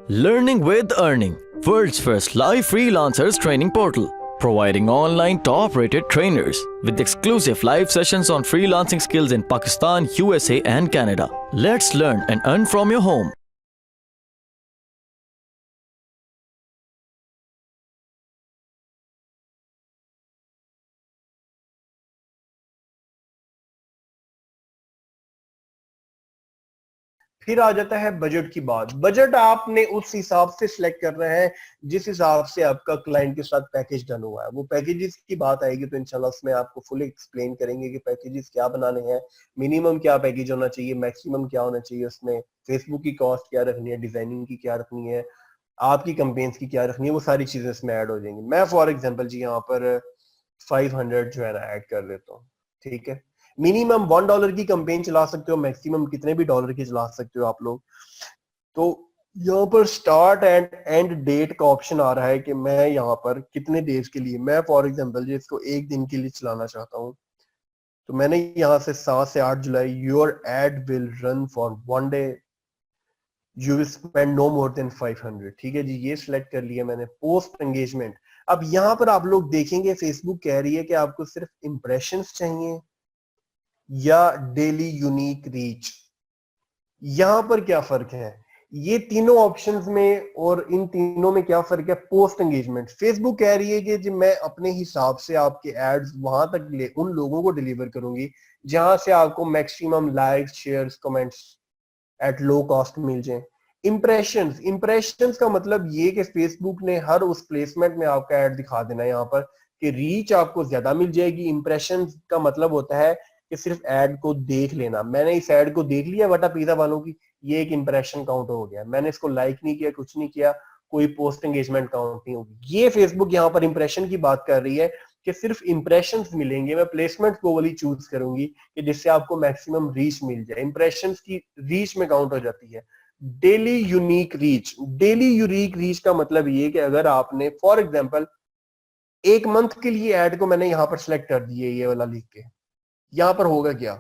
Learning with Earning, world's first live freelancers training portal, providing online top-rated trainers with exclusive live sessions on freelancing skills in Pakistan, USA and Canada. Let's learn and earn from your home. फिर आ जाता है budget की बात। Budget आपने उस हिसाब से select करना है जिस हिसाब से आपका क्लाइंट के साथ पैकेज डन हुआ है। वो पैकेजेस की बात आएगी तो इंशाल्लाह उसमें आपको फुल एक्सप्लेन करेंगे कि पैकेजेस क्या बनाने हैं, मिनिमम क्या पैकेज होना चाहिए, मैक्सिमम क्या होना चाहिए, उसमें फेसबुक की कॉस्ट क्या रखनी है, डिजाइनिंग की क्या रखनी है, आपकी कंपेन्स की क्या रखनी है, वो सारी चीजें इसमें ऐड हो जाएंगी। मैं फॉर एग्जाम्पल जी यहाँ पर 500 जो है ना ऐड कर देता हूँ। ठीक है, मिनिमम $1 की कंपेन चला सकते हो, मैक्सिमम कितने भी डॉलर की चला सकते हो आप लोग। तो यहाँ पर स्टार्ट एंड एंड डेट का ऑप्शन आ रहा है कि मैं यहाँ पर कितने डेज के लिए, मैं फॉर एग्जांपल जो इसको एक दिन के लिए चलाना चाहता हूँ, तो मैंने यहाँ से 7 से 8 जुलाई your ad will run for 1 day, you will spend no more than 500। ठीक है जी, ये सिलेक्ट कर लिया मैंने। पोस्ट एंगेजमेंट, अब यहाँ पर आप लोग देखेंगे फेसबुक कह रही है कि आपको सिर्फ इंप्रेशंस चाहिए या डेली यूनिक रीच। यहां पर क्या फर्क है, ये तीनों ऑप्शंस में और इन तीनों में क्या फर्क है। पोस्ट एंगेजमेंट, फेसबुक कह रही है कि जी मैं अपने हिसाब से आपके एड्स वहां तक ले उन लोगों को डिलीवर करूंगी जहां से आपको maximum likes, shares, comments at low cost मिल जाए। इंप्रेशंस, इंप्रेशंस का मतलब ये कि फेसबुक ने हर उस प्लेसमेंट में आपका ऐड दिखा देना है यहाँ पर कि रीच आपको ज्यादा मिल जाएगी। इंप्रेशंस का मतलब होता है कि सिर्फ ऐड को देख लेना, मैंने इस ऐड को देख लिया वटा पिज्जा वालों की, ये एक इंप्रेशन काउंट हो गया। मैंने इसको लाइक नहीं किया, कुछ नहीं किया, कोई पोस्ट एंगेजमेंट काउंट नहीं होगी। ये फेसबुक यहाँ पर इंप्रेशन की बात कर रही है कि सिर्फ इंप्रेशंस मिलेंगे, मैं प्लेसमेंट को वाली चूज करूंगी कि जिससे आपको मैक्सिमम रीच मिल जाए। इंप्रेशंस की रीच में काउंट हो जाती है। Daily unique reach, daily unique reach का मतलब ये कि अगर आपने फॉर एग्जांपल एक मंथ के लिए ऐड को मैंने यहां पर सिलेक्ट कर दिए ये वाला लिख के, यहां पर होगा क्या,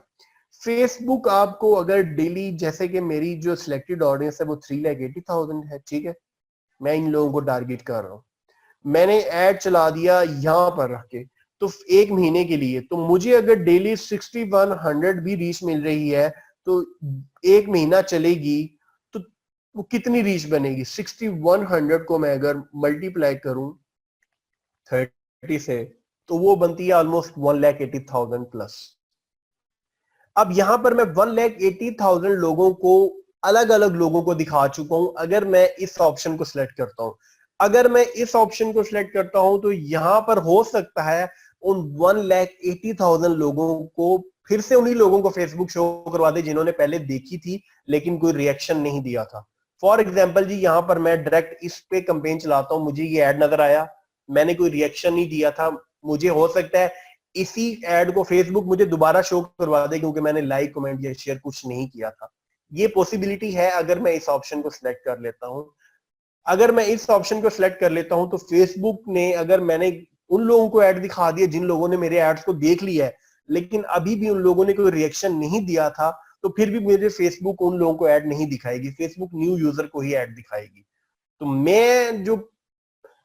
फेसबुक आपको अगर डेली, जैसे कि मेरी जो सिलेक्टेड ऑडियंस है वो 3,80,000 है, ठीक है, मैं इन लोगों को टारगेट कर रहा हूं, मैंने ऐड चला दिया यहां पर रख के, तो एक महीने के लिए, तो मुझे अगर डेली 6100 भी रीच मिल रही है तो एक महीना चलेगी तो वो कितनी रीच बनेगी। 6100 को मैं अगर मल्टीप्लाई करूं 30 से तो वो बनती है ऑलमोस्ट 1,80,000 प्लस। अब यहां पर मैं 1,80,000 लोगों को, अलग अलग लोगों को दिखा चुका हूं। अगर मैं इस ऑप्शन को सिलेक्ट करता हूं, अगर मैं इस ऑप्शन को सिलेक्ट करता हूं तो यहां पर हो सकता है उन 1,80,000 लोगों को फिर से उन्हीं लोगों को फेसबुक शो करवा दे जिन्होंने पहले देखी थी लेकिन कोई रिएक्शन नहीं दिया था। फॉर एग्जाम्पल जी यहां पर मैं डायरेक्ट इस पे कंपेन चलाता हूं, मुझे ये ऐड नजर आया, मैंने कोई रिएक्शन नहीं दिया था, मुझे हो सकता है इसी एड को फेसबुक मुझे दोबारा शो करवा दे क्योंकि मैंने लाइक, कमेंट या शेयर कुछ नहीं किया था। ये पॉसिबिलिटी है अगर मैं इस ऑप्शन को सिलेक्ट कर लेता हूं। अगर मैं इस ऑप्शन को सिलेक्ट कर लेता हूं तो फेसबुक ने, अगर मैंने उन लोगों को ऐड दिखा दिया जिन लोगों ने मेरे एड्स को देख लिया है लेकिन अभी भी उन लोगों ने कोई रिएक्शन नहीं दिया था, तो फिर भी मेरे फेसबुक उन लोगों को ऐड नहीं दिखाएगी, फेसबुक न्यू यूजर को ही ऐड दिखाएगी। तो मैं जो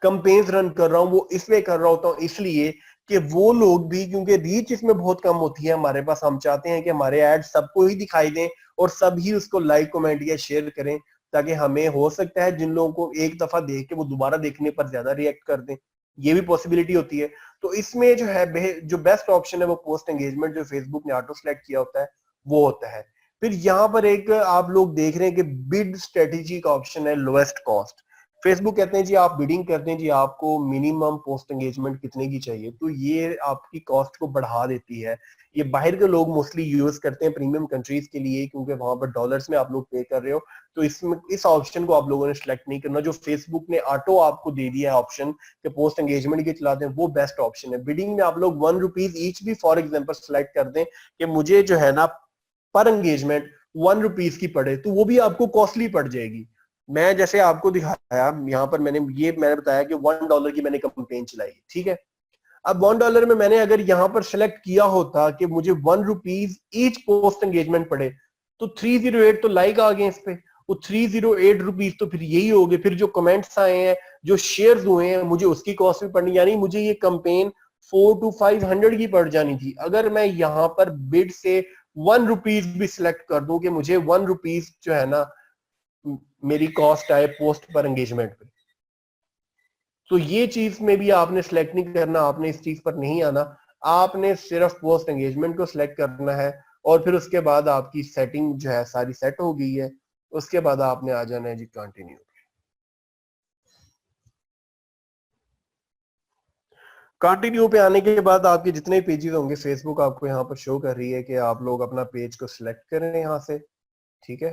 कंपेन्स रन कर रहा हूं वो इसलिए कर रहा होता हूं, इसलिए कि वो लोग भी, क्योंकि रीच इसमें बहुत कम होती है हमारे पास, हम चाहते हैं कि हमारे ऐड सबको ही दिखाई दें और सब ही उसको लाइक, कमेंट या शेयर करें, ताकि हमें हो सकता है जिन लोगों को एक दफा देख के वो दोबारा देखने पर ज्यादा रिएक्ट कर दें, ये भी पॉसिबिलिटी होती है। तो इसमें जो है जो बेस्ट ऑप्शन है वो पोस्ट एंगेजमेंट, जो फेसबुक ने ऑटो सेलेक्ट किया होता है वो होता है। फिर यहाँ पर एक आप लोग देख रहे हैं कि बिड स्ट्रेटेजी का ऑप्शन है, लोएस्ट कॉस्ट। फेसबुक कहते हैं जी आप बिडिंग करते हैं जी आपको मिनिमम पोस्ट एंगेजमेंट कितने की चाहिए, तो ये आपकी कॉस्ट को बढ़ा देती है। ये बाहर के लोग मोस्टली यूज करते हैं प्रीमियम कंट्रीज के लिए क्योंकि वहां पर डॉलर्स में आप लोग पे कर रहे हो, तो इसमें इस ऑप्शन को आप लोगों ने सिलेक्ट नहीं करना। जो फेसबुक ने ऑटो आपको दे दिया है ऑप्शन कि पोस्ट एंगेजमेंट के चलाते हैं, वो बेस्ट ऑप्शन है। बिडिंग में आप लोग ₹1 ईच भी फॉर एग्जाम्पल सिलेक्ट कर दें कि मुझे जो है ना पर एंगेजमेंट ₹1 की पड़े, तो वो भी आपको कॉस्टली पड़ जाएगी। मैं जैसे आपको दिखाया यहाँ पर मैंने बताया कि $1 की मैंने कंपेन चलाई, ठीक है। अब $1 में मैंने अगर यहाँ पर सिलेक्ट किया होता कि मुझे ₹1 ईच पोस्ट एंगेजमेंट पड़े, तो 308 तो लाइक आ गए इस पे, वो 308 रुपीज तो फिर यही हो गए। फिर जो कमेंट्स आए हैं, जो शेयर्स हुए हैं, मुझे उसकी कॉस्ट भी पड़नी, यानी मुझे ये कैंपेन 4 to 500 की पड़ जानी थी। अगर मैं यहाँ पर बिड से 1 रुपीज भी सिलेक्ट कर दूं कि मुझे 1 रुपीज जो है ना मेरी कॉस्ट आए पोस्ट पर एंगेजमेंट पे, तो ये चीज में भी आपने सिलेक्ट नहीं करना, आपने इस चीज पर नहीं आना। आपने सिर्फ पोस्ट एंगेजमेंट को सिलेक्ट करना है और फिर उसके बाद आपकी सेटिंग जो है सारी सेट हो गई है। उसके बाद आपने आ जाना है जी कंटिन्यू। कंटिन्यू पे आने के बाद आपके जितने पेजेस होंगे, फेसबुक आपको यहाँ पर शो कर रही है कि आप लोग अपना पेज को सिलेक्ट करें यहाँ से। ठीक है,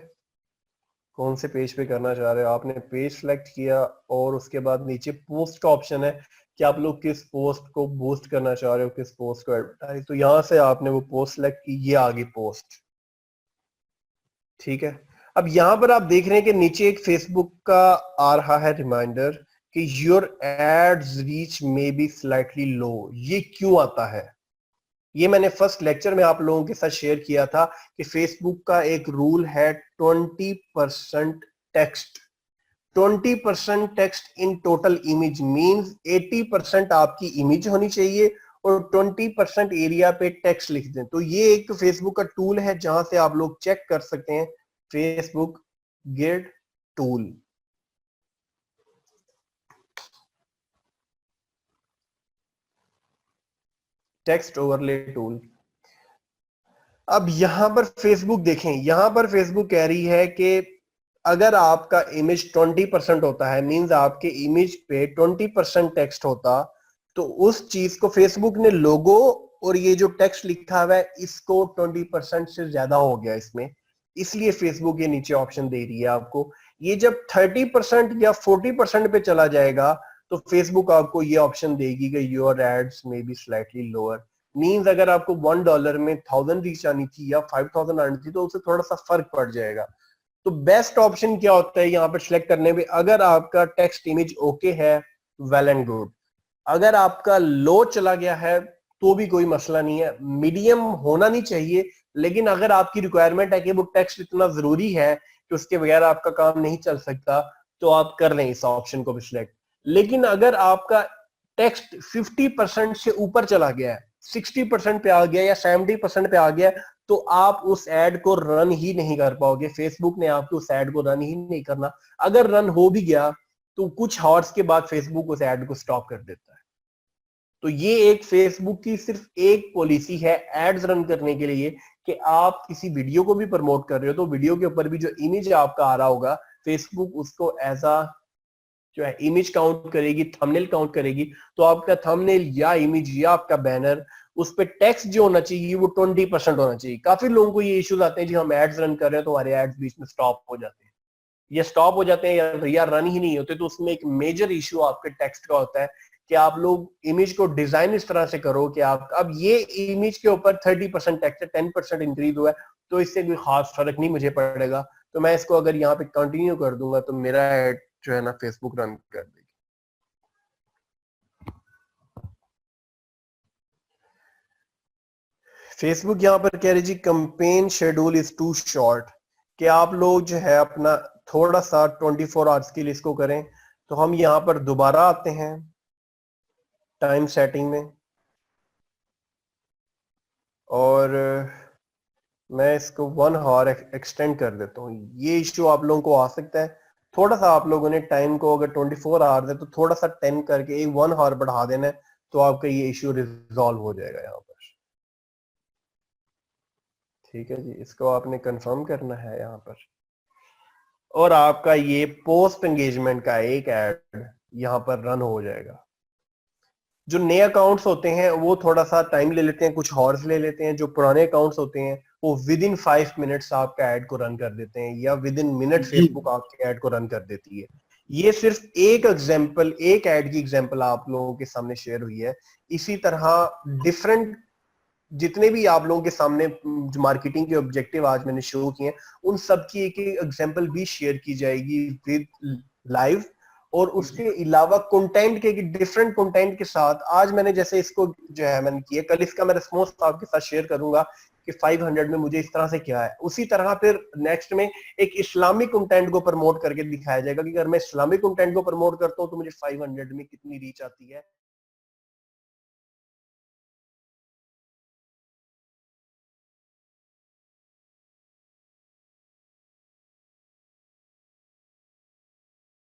कौन से पेज पे करना चाह रहे हो, आपने पेज सिलेक्ट किया और उसके बाद नीचे पोस्ट का ऑप्शन है कि आप लोग किस पोस्ट को बूस्ट करना चाह रहे हो, किस पोस्ट को एडवर्टाइज। तो यहाँ से आपने वो पोस्ट सिलेक्ट की, ये आ गई पोस्ट। ठीक है, अब यहाँ पर आप देख रहे हैं कि नीचे एक फेसबुक का आ रहा है रिमाइंडर कि your ads reach may be slightly low. ये क्यों आता है? ये मैंने फर्स्ट लेक्चर में आप लोगों के साथ शेयर किया था कि फेसबुक का एक रूल है 20% text. 20% text in total image means 80% आपकी इमेज होनी चाहिए और 20% एरिया पे टेक्स्ट लिख दें। तो ये एक फेसबुक का टूल है जहां से आप लोग चेक कर सकते हैं, Facebook grid tool. Text overlay tool. अब यहां पर फेसबुक देखें, यहां पर फेसबुक कह रही है कि अगर आपका इमेज 20% होता है, मींस आपके इमेज पे 20% टेक्स्ट होता, तो उस चीज को फेसबुक ने लोगो और ये जो टेक्स्ट लिखा हुआ है इसको 20% से ज्यादा हो गया इसमें, इसलिए फेसबुक ये नीचे ऑप्शन दे रही है आपको। ये जब 30% या 40% पे चला जाएगा तो फेसबुक आपको ये ऑप्शन देगी कि your ads may be slightly lower. Means अगर आपको $1 में 1000 रीच आनी थी या 5000 आनी थी तो उससे थोड़ा सा फर्क पड़ जाएगा। तो बेस्ट ऑप्शन क्या होता है यहाँ पर सिलेक्ट करने में? अगर आपका टेक्स्ट इमेज ओके है, वेल एंड गुड। अगर आपका लो चला गया है तो भी कोई मसला नहीं है, मीडियम होना नहीं चाहिए। लेकिन अगर आपकी रिक्वायरमेंट है कि वो टेक्स्ट इतना जरूरी है कि उसके बगैर आपका काम नहीं चल सकता, तो आप कर लें इस ऑप्शन को भी सिलेक्ट। लेकिन अगर आपका टेक्स्ट 50% से ऊपर चला गया है, 60% पे आ गया या 70% पे आ गया, तो आप उस एड को रन ही नहीं कर पाओगे। फेसबुक ने आपको उस एड को रन ही नहीं करना। अगर रन हो भी गया तो कुछ हॉर्स के बाद फेसबुक उस एड को स्टॉप कर देता है। तो ये एक फेसबुक की सिर्फ एक पॉलिसी है एड्स रन करने के लिए कि आप किसी वीडियो को भी प्रमोट कर रहे हो तो वीडियो के ऊपर भी जो इमेज आपका आ रहा होगा, फेसबुक उसको एज अ जो है इमेज काउंट करेगी, थंबनेल काउंट करेगी। तो आपका थंबनेल या इमेज या आपका बैनर, उस पे टेक्स्ट जो होना चाहिए वो 20% होना चाहिए। काफी लोगों को ये इश्यूज आते हैं जी हम एड्स रन कर रहे हैं तो हमारे एड्स बीच में स्टॉप हो जाते हैं, ये स्टॉप हो जाते हैं या रन ही नहीं होते। तो उसमें एक मेजर इशू आपके टेक्स्ट का होता है कि आप लोग इमेज को डिजाइन इस तरह से करो कि आप अब ये इमेज के ऊपर 30% टेक्स्ट है, 10% इंक्रीज हुआ है तो इससे कोई खास फर्क नहीं मुझे पड़ेगा। तो मैं इसको अगर यहाँ पे कंटिन्यू कर दूंगा तो मेरा एड जो है ना फेसबुक रन कर देगी। फेसबुक यहाँ पर कह रही जी campaign schedule is too short, कि आप लोग जो है अपना थोड़ा सा 24 आवर्स के लिए इसको करें। तो हम यहाँ पर दोबारा आते हैं टाइम सेटिंग में और मैं इसको 1 आवर एक्सटेंड कर देता हूँ। ये इश्यू आप लोगों को आ सकता है, थोड़ा सा आप लोगों ने टाइम को अगर 24 आवर्स है तो थोड़ा सा 10 करके 1 आवर बढ़ा देना है तो आपका ये इश्यू रिजॉल्व हो जाएगा यहाँ पर। ठीक है जी, इसको आपने कंफर्म करना है यहाँ पर और आपका ये पोस्ट एंगेजमेंट का एक ऐड यहाँ पर रन हो जाएगा। जो नए अकाउंट्स होते हैं वो थोड़ा सा टाइम ले लेते हैं, कुछ हॉर्स ले लेते हैं। जो पुराने अकाउंट्स होते हैं वो विद इन 5 मिनट्स आपका ऐड को रन कर देते हैं या विद इन मिनट फेसबुक आपके ऐड को रन कर देती है। ये सिर्फ एक एग्जांपल, एक ऐड की एग्जांपल आप लोगों के सामने शेयर हुई है। इसी तरह डिफरेंट जितने भी आप लोगों के सामने जो मार्केटिंग के ऑब्जेक्टिव आज मैंने शो किए हैं उन सब की एक एक एग्जांपल भी शेयर की जाएगी विद लाइव। और उसके अलावा कंटेंट के डिफरेंट कंटेंट के साथ आज मैंने जैसे इसको जो है मैंने किया, कल इसका मैं रिस्पॉन्स आपके साथ शेयर करूंगा कि 500 में मुझे इस तरह से क्या है। उसी तरह फिर नेक्स्ट में एक इस्लामिक कंटेंट को प्रमोट करके दिखाया जाएगा कि अगर मैं इस्लामिक कंटेंट को प्रमोट करता हूँ तो मुझे 500 में कितनी रीच आती है।